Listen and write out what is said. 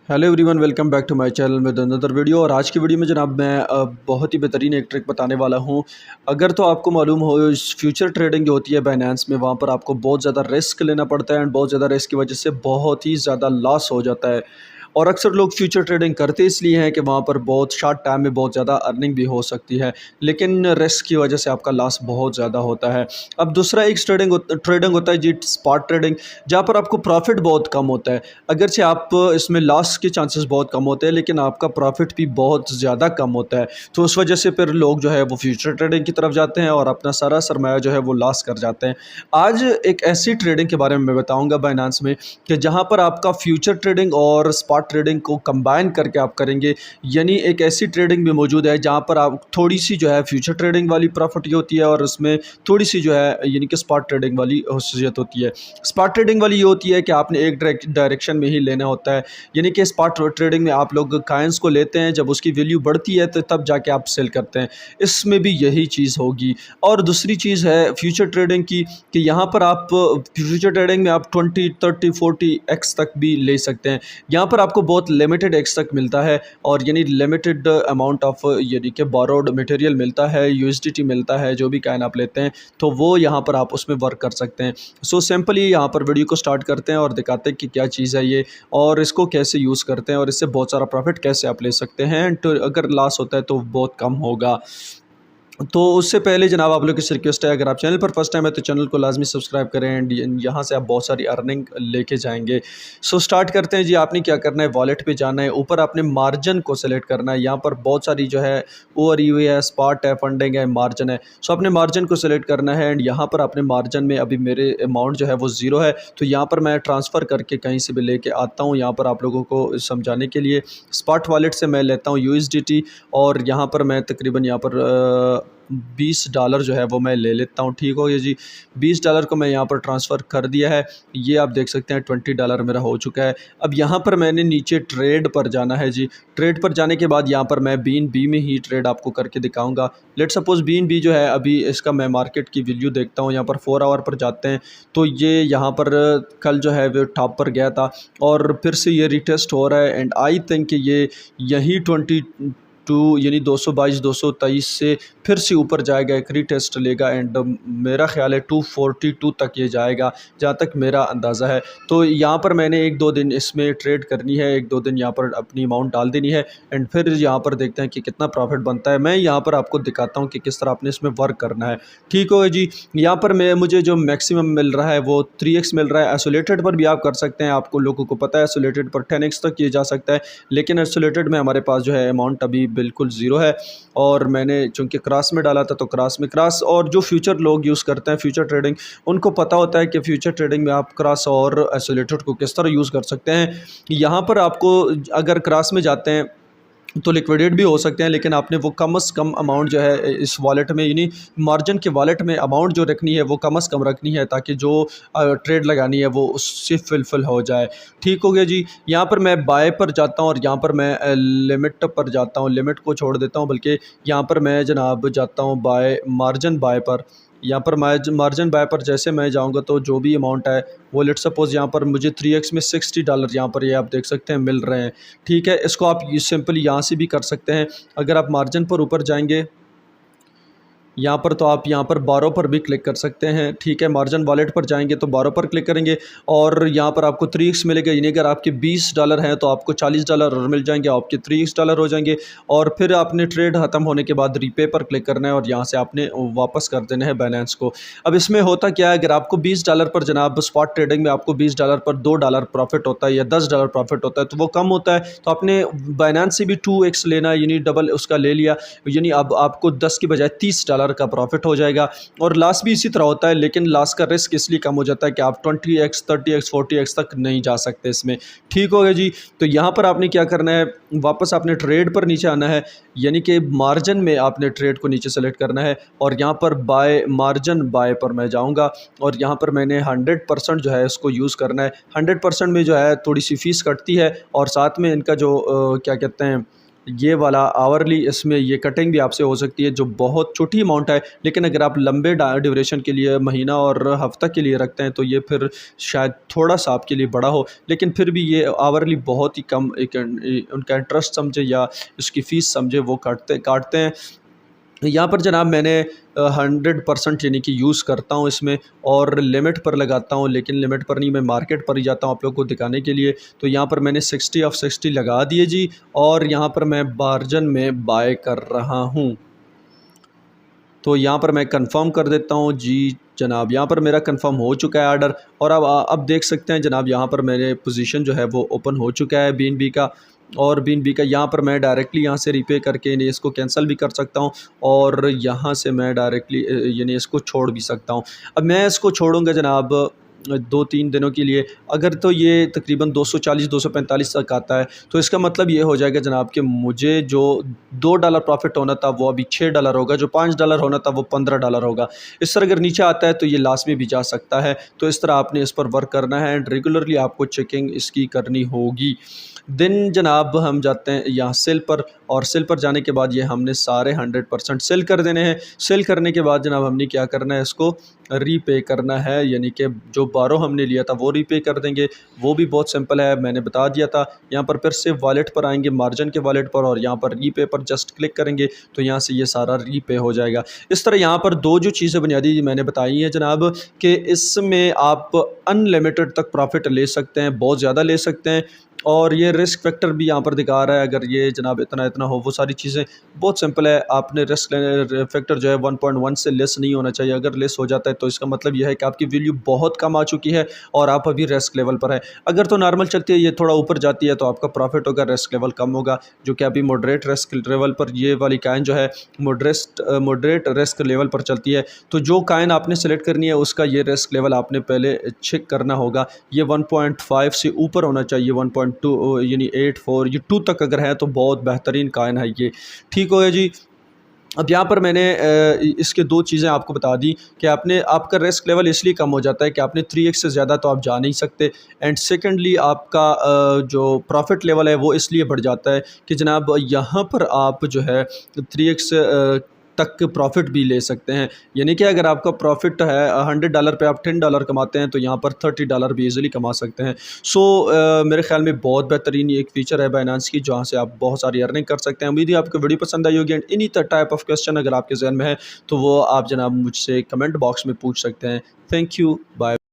Hello everyone, welcome back to my channel में another video. और आज की वीडियो में जनाब मैं बहुत ही बेहतरीन एक ट्रिक बताने वाला हूं। अगर तो आपको मालूम हो, फ्यूचर ट्रेडिंग जो होती है बाइनेंस में, वहां पर आपको बहुत ज़्यादा रिस्क लेना पड़ता है एंड बहुत ज़्यादा रिस्क की वजह से बहुत ही ज़्यादा लॉस हो जाता है। और अक्सर लोग फ्यूचर ट्रेडिंग करते इसलिए हैं कि वहाँ पर बहुत शॉर्ट टाइम में बहुत ज़्यादा अर्निंग भी हो सकती है, लेकिन रिस्क की वजह से आपका लॉस बहुत ज़्यादा होता है। अब दूसरा एक ट्रेडिंग होता है जी, स्पॉट ट्रेडिंग, जहाँ पर आपको प्रॉफिट बहुत कम होता है। अगरचे आप इसमें लॉस के चांसेस बहुत कम होते हैं, लेकिन आपका प्रॉफिट भी बहुत ज़्यादा कम होता है। तो उस वजह से फिर लोग जो है वो फ्यूचर ट्रेडिंग की तरफ जाते हैं और अपना सारा सरमाया जो है वो लॉस कर जाते हैं। आज एक ऐसी ट्रेडिंग के बारे में मैं बताऊंगा बाइनेंस में कि जहां पर आपका फ्यूचर ट्रेडिंग और स्पॉट ट्रेडिंग को कंबाइन करके आप करेंगे। यानी एक ऐसी ट्रेडिंग भी मौजूद है जहां पर आप थोड़ी सी जो है फ्यूचर ट्रेडिंग वाली प्रॉफिट होती है और उसमें थोड़ी सी जो है यानी कि स्पॉट ट्रेडिंग वाली हुसियत होती है। स्पॉट ट्रेडिंग वाली ये होती है कि आपने एक डायरेक्शन में ही लेना होता है। यानी कि स्पॉट ट्रेडिंग में आप लोग कॉइन्स को लेते हैं, जब उसकी वैल्यू बढ़ती है तो तब जाके आप सेल करते हैं। इसमें भी यही चीज़ होगी। और दूसरी चीज़ है फ्यूचर ट्रेडिंग की, कि यहाँ पर आप फ्यूचर ट्रेडिंग में आप 20, 30, 40x तक भी ले सकते हैं। यहाँ पर आपको बहुत लिमिटेड एक्स तक मिलता है, और यानी लिमिटेड अमाउंट ऑफ यानी कि बोरोड मटेरियल मिलता है, यूएसडीटी मिलता है, जो भी कॉइन आप लेते हैं तो वो यहाँ पर आप उसमें वर्क कर सकते हैं। सो सिंपली यहाँ पर वीडियो को स्टार्ट करते हैं और दिखाते हैं कि क्या चीज़ है ये, और इसको कैसे यूज़ करते हैं, और इससे बहुत सारा प्रॉफिट कैसे आप ले सकते हैं। तो अगर लॉस होता है तो बहुत कम होगा। तो उससे पहले जनाब आप लोग की रिक्वेस्ट है, अगर आप चैनल पर फर्स्ट टाइम है तो चैनल को लाजमी सब्सक्राइब करें एंड यहाँ से आप बहुत सारी अर्निंग लेके जाएंगे। सो स्टार्ट करते हैं जी। आपने क्या करना है, वॉलेट पे जाना है, ऊपर आपने मार्जिन को सेलेक्ट करना है। यहाँ पर बहुत सारी जो है ओवर यू है, स्पॉट है, फंडिंग है, मार्जिन है। सो आपने मार्जिन को सेलेक्ट करना है एंड यहाँ पर अपने मार्जिन में अभी मेरे अमाउंट जो है वो ज़ीरो है, तो यहाँ पर मैं ट्रांसफ़र करके कहीं से भी लेके आता हूँ। यहाँ पर आप लोगों को समझाने के लिए स्पॉट वॉलेट से मैं लेता हूँ यूएसडीटी, और यहाँ पर मैं तकरीबन यहाँ पर $20 जो है वो मैं ले लेता हूँ। ठीक हो गया जी। $20 को मैं यहाँ पर ट्रांसफ़र कर दिया है। ये आप देख सकते हैं $20 मेरा हो चुका है। अब यहाँ पर मैंने नीचे ट्रेड पर जाना है जी। ट्रेड पर जाने के बाद यहाँ पर मैं BNB में ही ट्रेड आपको करके दिखाऊंगा। लेट सपोज़ BNB जो है, अभी इसका मैं मार्केट की वैल्यू देखता हूँ। यहाँ पर 4 आवर पर जाते हैं तो ये यहाँ पर कल जो है वो टॉप पर गया था और फिर से ये रिटेस्ट हो रहा है एंड आई थिंक कि ये यही 22 यानी 222 223 से फिर से ऊपर जाएगा, एक रीटेस्ट लेगा एंड मेरा ख्याल है 242 तक ये जाएगा, जहाँ तक मेरा अंदाज़ा है। तो यहाँ पर मैंने 1-2 दिन इसमें ट्रेड करनी है, 1-2 दिन यहाँ पर अपनी अमाउंट डाल देनी है एंड फिर यहाँ पर देखते हैं कि कितना प्रॉफिट बनता है। मैं यहाँ पर आपको दिखाता हूँ कि किस तरह आपने इसमें वर्क करना है। ठीक हो जी। यहाँ पर मुझे जो मैक्सिमम मिल रहा है वो 3x मिल रहा है। आइसोलेटेड पर भी आप कर सकते हैं, आपको लोगों को पता है आइसोलेटेड पर 10x तक किया जा सकता है, लेकिन आइसोलेटेड में हमारे पास जो है अमाउंट अभी बिल्कुल ज़ीरो है। और मैंने चूँकि क्रॉस में डाला था तो क्रॉस और जो फ्यूचर लोग यूज़ करते हैं फ्यूचर ट्रेडिंग, उनको पता होता है कि फ्यूचर ट्रेडिंग में आप क्रॉस और आइसोलेटेड को किस तरह यूज़ कर सकते हैं। यहाँ पर आपको अगर क्रॉस में जाते हैं तो लिक्विडेट भी हो सकते हैं, लेकिन आपने वो कम से कम अमाउंट जो है इस वॉलेट में यानी मार्जिन के वॉलेट में अमाउंट जो रखनी है वो कम से कम रखनी है, ताकि जो ट्रेड लगानी है वो उससे फुलफिल हो जाए। ठीक हो गया जी। यहाँ पर मैं बाय पर जाता हूँ और यहाँ पर मैं लिमिट पर जाता हूँ, लिमिट को छोड़ देता हूँ, बल्कि यहाँ पर मैं जनाब जाता हूँ बाय, मार्जिन बाय पर। यहाँ पर मार्जिन बाय पर जैसे मैं जाऊँगा तो जो भी अमाउंट है वो लेट सपोज़ यहाँ पर मुझे 3x में $60 यहाँ पर ये आप देख सकते हैं मिल रहे हैं। ठीक है, इसको आप सिंपल यहाँ से भी कर सकते हैं। अगर आप मार्जिन पर ऊपर जाएंगे यहाँ पर तो आप यहाँ पर बारो पर भी क्लिक कर सकते हैं। ठीक है, मार्जिन वॉलेट पर जाएंगे तो बारो पर क्लिक करेंगे और यहाँ पर आपको 3x मिलेगा। यानी अगर आपके $20 हैं तो आपको $40 और मिल जाएंगे, आपके $3x हो जाएंगे। और फिर आपने ट्रेड ख़त्म होने के बाद रीपे पर क्लिक करना है और यहाँ से आपने वापस कर देना है बाइनेंस को। अब इसमें होता क्या है, अगर आपको $20 पर जनाब स्पॉट ट्रेडिंग में आपको $20 पर $2 प्रॉफिट होता है या $10 प्रॉफिट होता है तो वो कम होता है, तो आपने बाइनेंस से भी 2x लेना, यानी डबल उसका ले लिया। यानी अब आपको 10 की बजाय $30 का प्रॉफिट हो जाएगा। और लॉस भी इसी तरह होता है, लेकिन लॉस का रिस्क इसलिए कम हो जाता है कि आप 20x 30x 40x तक नहीं जा सकते इसमें। ठीक हो गया जी। तो यहाँ पर आपने क्या करना है, वापस आपने ट्रेड पर नीचे आना है, यानी कि मार्जिन में आपने ट्रेड को नीचे सेलेक्ट करना है और यहाँ पर बाय, मार्जिन बाय पर मैं जाऊँगा और यहाँ पर मैंने 100% जो है इसको यूज़ करना है। 100% में जो है थोड़ी सी फीस कटती है और साथ में इनका जो क्या कहते हैं ये वाला आवरली इसमें ये कटिंग भी आपसे हो सकती है, जो बहुत छोटी अमाउंट है, लेकिन अगर आप लंबे ड्यूरेशन के लिए महीना और हफ्ता के लिए रखते हैं तो ये फिर शायद थोड़ा सा आपके लिए बड़ा हो, लेकिन फिर भी ये आवरली बहुत ही कम एक उनका इंटरेस्ट समझे या इसकी फ़ीस समझे वो काटते हैं। यहाँ पर जनाब मैंने 100% यानी कि यूज़ करता हूँ इसमें, और लिमिट पर लगाता हूँ, लेकिन लिमिट पर नहीं, मैं मार्केट पर ही जाता हूँ आप लोग को दिखाने के लिए। तो यहाँ पर मैंने 60 ऑफ 60 लगा दिए जी, और यहाँ पर मैं मार्जिन में बाय कर रहा हूँ। तो यहाँ पर मैं कंफर्म कर देता हूँ जी जनाब, यहाँ पर मेरा कंफर्म हो चुका है आर्डर। और अब देख सकते हैं जनाब, यहाँ पर मेरे पोजीशन जो है वो ओपन हो चुका है बीएनबी का। और बीएनबी का यहाँ पर मैं डायरेक्टली यहाँ से रीपे करके यानी इसको कैंसिल भी कर सकता हूँ, और यहाँ से मैं डायरेक्टली यानी इसको छोड़ भी सकता हूँ। अब मैं इसको छोड़ूंगा जनाब 2-3 दिनों के लिए। अगर तो ये तकरीबन 240-245 तक आता है, तो इसका मतलब ये हो जाएगा जनाब कि मुझे जो $2 प्रॉफिट होना था वो अभी $6 होगा, जो $5 होना था वो $15 होगा। इस तरह अगर नीचे आता है तो ये लास्ट में भी जा सकता है। तो इस तरह आपने इस पर वर्क करना है एंड रेगुलरली आपको चेकिंग इसकी करनी होगी। दिन जनाब हम जाते हैं यहाँ सेल पर, और सेल पर जाने के बाद ये हमने सारे 100% सेल कर देने हैं। सेल करने के बाद जनाब हमने क्या करना है, इसको रीपे करना है, यानी कि जो बारो हमने लिया था वो रीपे कर देंगे। वो भी बहुत सिंपल है, मैंने बता दिया था। यहाँ पर फिर से वॉलेट पर आएंगे, मार्जिन के वॉलेट पर, और यहाँ पर रीपे पर जस्ट क्लिक करेंगे तो यहाँ से ये सारा रीपे हो जाएगा। इस तरह यहाँ पर दो जो चीज़ें बुनियादी मैंने बताई हैं जनाब, कि इसमें आप अनलिमिटेड तक प्रॉफिट ले सकते हैं, बहुत ज़्यादा ले सकते हैं, और ये रिस्क फैक्टर भी यहाँ पर दिखा रहा है। अगर ये जनाब इतना इतना हो, वो सारी चीज़ें बहुत सिंपल है। आपने रिस्क फैक्टर जो है 1.1 से लेस नहीं होना चाहिए। अगर लेस हो जाता है तो इसका मतलब यह है कि आपकी वैल्यू बहुत कम आ चुकी है और आप अभी रिस्क लेवल पर है। अगर तो नॉर्मल चलती है, ये थोड़ा ऊपर जाती है तो आपका प्रॉफिट होगा, रिस्क लेवल कम होगा, जो कि अभी मॉडरेट रिस्क लेवल पर ये वाली काइन जो है मॉडरेट रिस्क लेवल पर चलती है। तो जो काइन आपने सेलेक्ट करनी है उसका ये रिस्क लेवल आपने पहले चेक करना होगा। ये 1.5 से ऊपर होना चाहिए, 1.2 यानी 8.4, ये 2 तक अगर है तो बहुत बेहतरीन काइन है ये। ठीक हो गया जी। अब यहाँ पर मैंने इसके दो चीज़ें आपको बता दी कि आपका रिस्क लेवल इसलिए कम हो जाता है कि आपने 3x से ज़्यादा तो आप जा नहीं सकते, एंड सेकेंडली आपका जो प्रॉफिट लेवल है वो इसलिए बढ़ जाता है कि जनाब यहाँ पर आप जो है 3x तक प्रॉफिट भी ले सकते हैं। यानी कि अगर आपका प्रॉफिट है $100 पे आप $10 कमाते हैं, तो यहाँ पर $30 भी इजीली कमा सकते हैं। सो मेरे ख्याल में बहुत बेहतरीन एक फ़ीचर है बाइनेंस की, जहाँ से आप बहुत सारी अर्निंग कर सकते हैं। उम्मीद है आपको वीडियो पसंद आई होगी, एंड इन्हीं टाइप ऑफ क्वेश्चन अगर आपके जहन में है तो वो आप जनाब मुझसे कमेंट बॉक्स में पूछ सकते हैं। Thank you, bye.